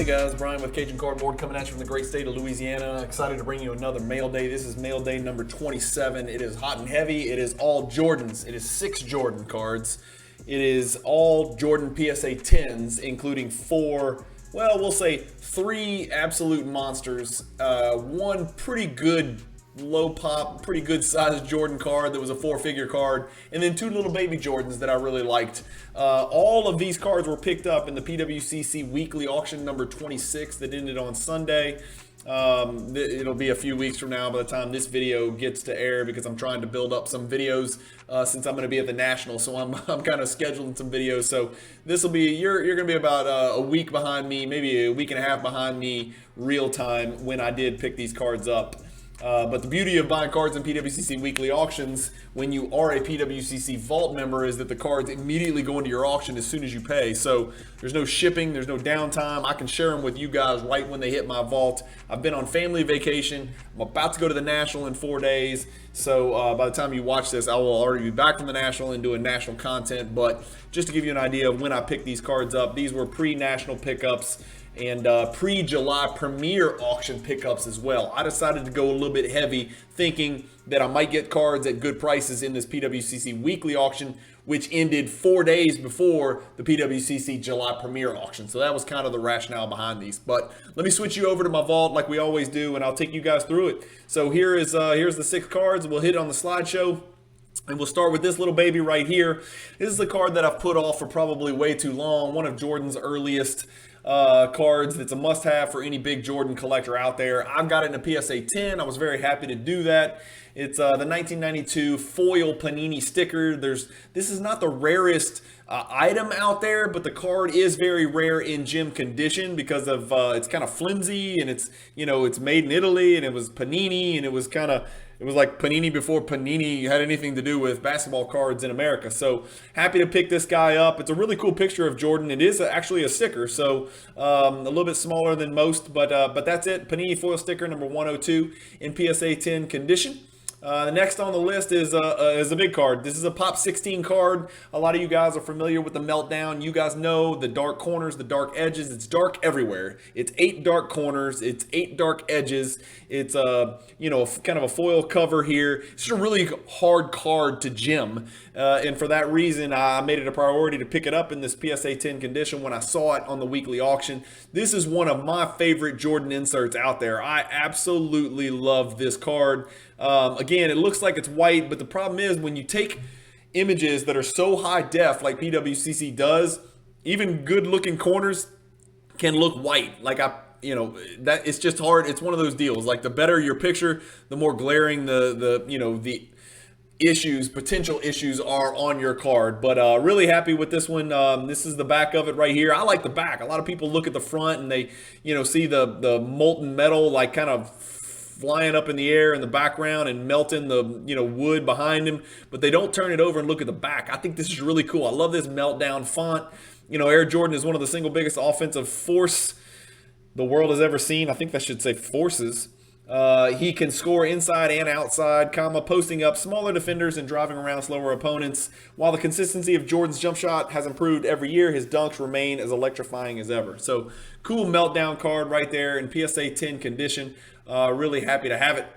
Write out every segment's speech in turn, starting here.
guys? Brian with Cajun Cardboard coming at you from the great state of Louisiana. Excited to bring you another mail day. This is mail day number 27. It is hot and heavy. It is all Jordans. It is 6 Jordan cards. It is all Jordan PSA 10s, including 4, well, we'll say 3 absolute monsters. One pretty good low pop, pretty good sized Jordan card that was a 4-figure card, and then 2 little baby Jordans that I really liked. All of these cards were picked up in the PWCC Weekly Auction number 26 that ended on Sunday. It'll be a few weeks from now by the time this video gets to air, because I'm trying to build up some videos since I'm going to be at the National, so I'm kind of scheduling some videos. So this will be, you're going to be about a week behind me, maybe a week and a half behind me real time when I did pick these cards up. But the beauty of buying cards in PWCC Weekly Auctions when you are a PWCC Vault member is that the cards immediately go into your auction as soon as you pay. So there's no shipping, there's no downtime. I can share them with you guys right when they hit my vault. I've been on family vacation. I'm about to go to the National in 4 days. So by the time you watch this, I will already be back from the National and doing national content. But just to give you an idea of when I picked these cards up, these were pre-national pickups and pre-July premiere auction pickups as well. I decided to go a little bit heavy, thinking that I might get cards at good prices in this PWCC Weekly Auction, which ended 4 days before the PWCC July premiere auction. So that was kind of the rationale behind these. But let me switch you over to my vault like we always do, and I'll take you guys through it. So here's the 6 cards. We'll hit on the slideshow. And we'll start with this little baby right here. This is the card that I've put off for probably way too long. One of Jordan's earliest cards that's a must-have for any big Jordan collector out there. I've got it in a PSA 10. I was very happy to do that. It's the 1992 foil Panini sticker. This is not the rarest item out there, but the card is very rare in gem condition because of it's kind of flimsy, and it's made in Italy, and it was Panini, and it was like Panini before Panini had anything to do with basketball cards in America. So happy to pick this guy up. It's a really cool picture of Jordan. It is actually a sticker, so a little bit smaller than most, but that's it. Panini foil sticker number 102 in PSA 10 condition. The next on the list is a big card. This is a Pop 16 card. A lot of you guys are familiar with the Meltdown. You guys know the dark corners, the dark edges. It's dark everywhere. It's 8 dark corners. It's 8 dark edges. It's kind of a foil cover here. It's just a really hard card to gem. And for that reason, I made it a priority to pick it up in this PSA 10 condition when I saw it on the weekly auction. This is one of my favorite Jordan inserts out there. I absolutely love this card. Again, it looks like it's white, but the problem is when you take images that are so high def like PWCC does, even good looking corners can look white. Like that it's just hard. It's one of those deals. Like the better your picture, the more glaring the potential issues are on your card. But really happy with this one. This is the back of it right here. I like the back. A lot of people look at the front and they see the molten metal like kind of flying up in the air in the background and melting the wood behind him, but they don't turn it over and look at the back. I think this is really cool. I love this Meltdown font. Air Jordan is one of the single biggest offensive force the world has ever seen. I think that should say forces. He can score inside and outside, posting up smaller defenders and driving around slower opponents. While the consistency of Jordan's jump shot has improved every year, his dunks remain as electrifying as ever. So cool Meltdown card right there in PSA 10 condition. Really happy to have it.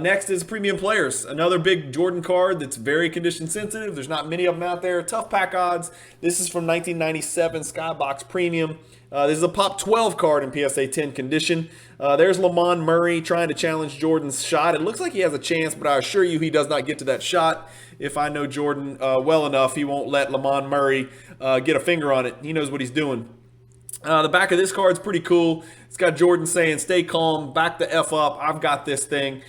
Next is Premium Players, another big Jordan card that's very condition sensitive. There's not many of them out there. Tough pack odds. This is from 1997 Skybox Premium. This is a Pop 12 card in PSA 10 condition. There's Lamont Murray trying to challenge Jordan's shot. It looks like he has a chance, but I assure you he does not get to that shot. If I know Jordan well enough, he won't let Lamont Murray get a finger on it. He knows what he's doing. The back of this card is pretty cool. It's got Jordan saying, "Stay calm, back the F up, I've got this thing,"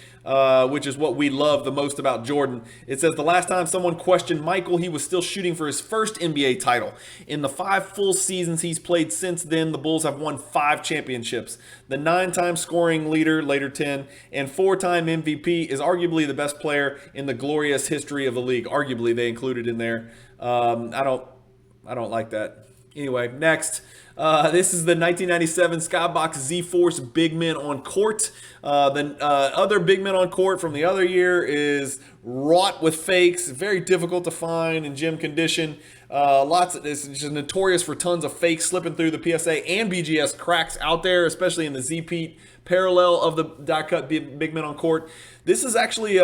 which is what we love the most about Jordan. It says, "The last time someone questioned Michael, he was still shooting for his first NBA title. In the 5 full seasons he's played since then, the Bulls have won 5 championships. The 9-time scoring leader, later 10, and 4-time MVP is arguably the best player in the glorious history of the league." Arguably, they included in there. I don't like that. Anyway, next. This is the 1997 Skybox Z-Force Big Men on Court. The other Big Men on Court from the other year is wrought with fakes, very difficult to find in gym condition. It's just notorious for tons of fakes slipping through the PSA and BGS cracks out there, especially in the Z-Pete parallel of the die-cut Big Men on Court. This is actually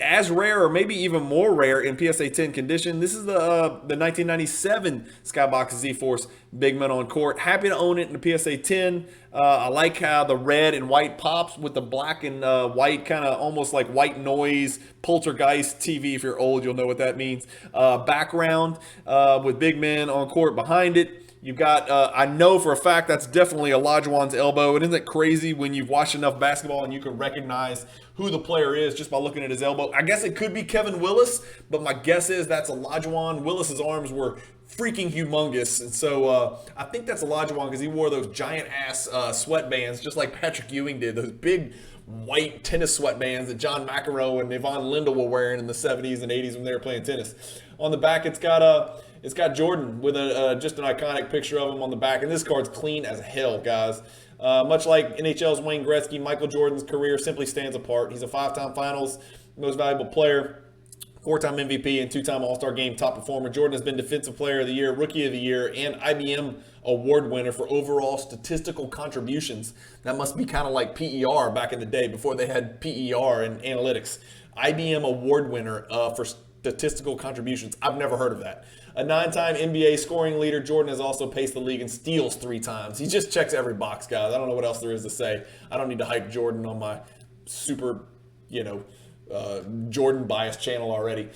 as rare, or maybe even more rare, in PSA 10 condition. This is the 1997 Skybox Z-Force Big Men on Court. Happy to own it in the PSA 10. I like how the red and white pops with the black and white, kind of almost like white noise, poltergeist TV. If you're old, you'll know what that means. Background with Big Men on Court behind it. You've got, I know for a fact that's definitely Olajuwon's elbow. And isn't it crazy when you've watched enough basketball and you can recognize who the player is just by looking at his elbow? I guess it could be Kevin Willis, but my guess is that's Olajuwon. Willis's arms were freaking humongous. And so I think that's Olajuwon because he wore those giant-ass sweatbands just like Patrick Ewing did, those big white tennis sweatbands that John McEnroe and Yvonne Lindell were wearing in the 70s and 80s when they were playing tennis. On the back, it's got Jordan with just an iconic picture of him on the back. And this card's clean as hell, guys. Much like NHL's Wayne Gretzky, Michael Jordan's career simply stands apart. He's a 5-time finals most valuable player, 4-time MVP, and 2-time All-Star Game top performer. Jordan has been Defensive Player of the Year, Rookie of the Year, and IBM Award winner for overall statistical contributions. That must be kind of like PER back in the day before they had PER and analytics. IBM Award winner for statistical contributions. I've never heard of that. A 9-time NBA scoring leader, Jordan has also paced the league in steals 3 times. He just checks every box, guys. I don't know what else there is to say. I don't need to hype Jordan on my super, Jordan bias channel already.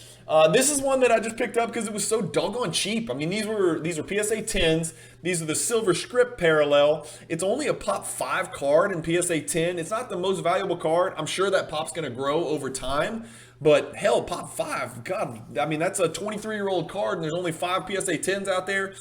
This is one that I just picked up because it was so doggone cheap. I mean, these are PSA 10s. These are the silver script parallel. It's only a pop 5 card in PSA 10. It's not the most valuable card. I'm sure that pop's going to grow over time. But hell, pop 5, God, I mean, that's a 23-year-old card, and there's only 5 PSA 10s out there.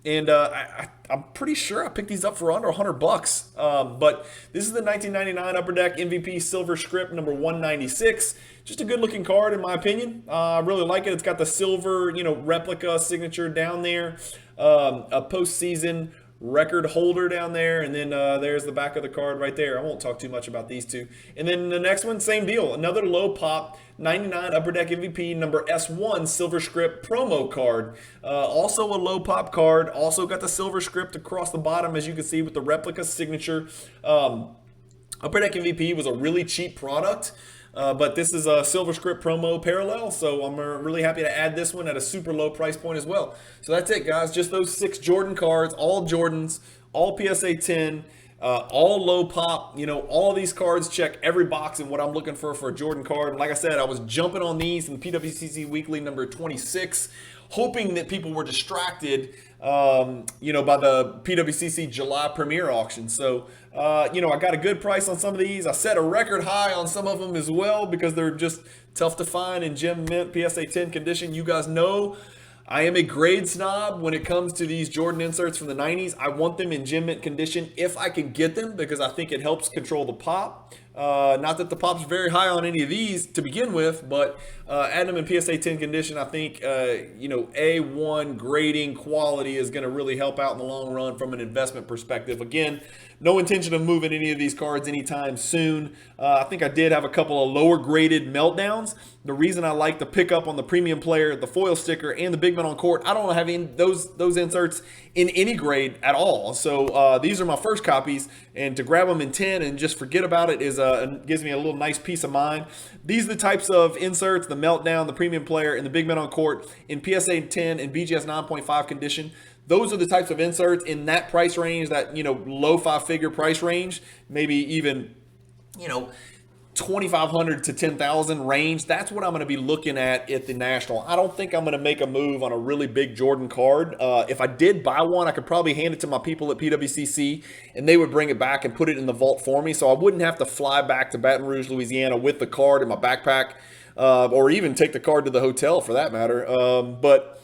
And I'm pretty sure I picked these up for under $100. But this is the 1999 Upper Deck MVP Silver Script number 196. Just a good-looking card, in my opinion. I really like it. It's got the silver, replica signature down there. A postseason record holder down there, and then there's the back of the card right there. I won't talk too much about these two. And then the next one, same deal. Another low pop 99 Upper Deck MVP number S1 silver script promo card. Also a low pop card. Also got the silver script across the bottom, as you can see, with the replica signature. Upper Deck MVP was a really cheap product. But this is a silver script promo parallel, so I'm really happy to add this one at a super low price point as well. So that's it, guys. Just those 6 Jordan cards, all Jordans, all PSA 10, all low pop. All these cards check every box in what I'm looking for a Jordan card. And like I said, I was jumping on these in PWCC Weekly number 26, hoping that people were distracted, by the PWCC July premiere auction. So, I got a good price on some of these. I set a record high on some of them as well because they're just tough to find in gem mint PSA 10 condition. You guys know I am a grade snob when it comes to these Jordan inserts from the 90s. I want them in gem mint condition if I can get them because I think it helps control the pop. Not that the pop's very high on any of these to begin with, but adding them in PSA 10 condition, I think, A1 grading quality is going to really help out in the long run from an investment perspective. Again, no intention of moving any of these cards anytime soon. I think I did have a couple of lower graded meltdowns. The reason I like the pickup on the premium player, the foil sticker, and the Big Men on Court, I don't have those inserts in any grade at all. So these are my first copies, and to grab them in 10 and just forget about it gives me a little nice peace of mind. These are the types of inserts, the meltdown, the premium player, and the Big Men on Court in PSA 10 and BGS 9.5 condition. Those are the types of inserts in that price range, that, low 5-figure price range, maybe even, $2,500 to $10,000 range. That's what I'm going to be looking at the National. I don't think I'm going to make a move on a really big Jordan card. If I did buy one, I could probably hand it to my people at PWCC, and they would bring it back and put it in the vault for me, so I wouldn't have to fly back to Baton Rouge, Louisiana with the card in my backpack, or even take the card to the hotel for that matter. But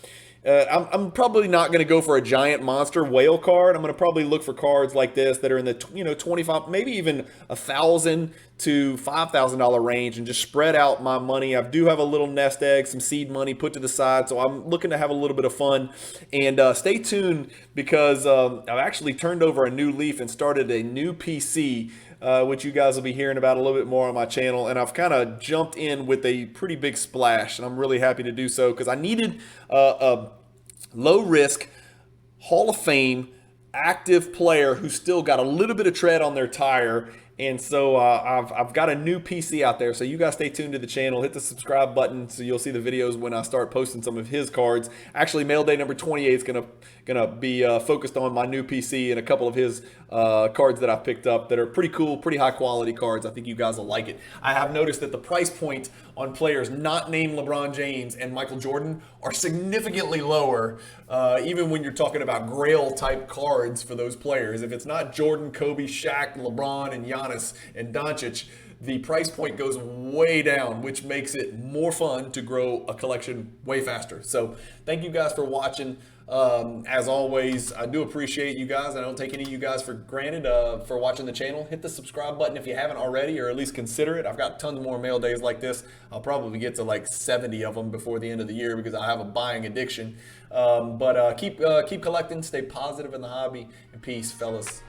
I'm probably not going to go for a giant monster whale card. I'm going to probably look for cards like this that are in the 25, maybe even $1,000 to $5,000 range, and just spread out my money. I do have a little nest egg, some seed money put to the side, so I'm looking to have a little bit of fun. And stay tuned, because I've actually turned over a new leaf and started a new PC. Which you guys will be hearing about a little bit more on my channel. And I've kind of jumped in with a pretty big splash, and I'm really happy to do so, because I needed a low risk, Hall of Fame, active player who's still got a little bit of tread on their tire. And so I've got a new PC out there. So you guys stay tuned to the channel. Hit the subscribe button so you'll see the videos when I start posting some of his cards. Actually, mail day number 28 is gonna be focused on my new PC and a couple of his cards that I picked up that are pretty cool, pretty high quality cards. I think you guys will like it. I have noticed that the price point on players not named LeBron James and Michael Jordan are significantly lower, even when you're talking about Grail type cards for those players. If it's not Jordan, Kobe, Shaq, LeBron, and Giannis and Doncic, the price point goes way down, which makes it more fun to grow a collection way faster. So thank you guys for watching. As always, I do appreciate you guys. I don't take any of you guys for granted for watching the channel. Hit the subscribe button if you haven't already, or at least consider it. I've got tons more mail days like this. I'll probably get to like 70 of them before the end of the year, because I have a buying addiction. But keep collecting, stay positive in the hobby, and peace, fellas.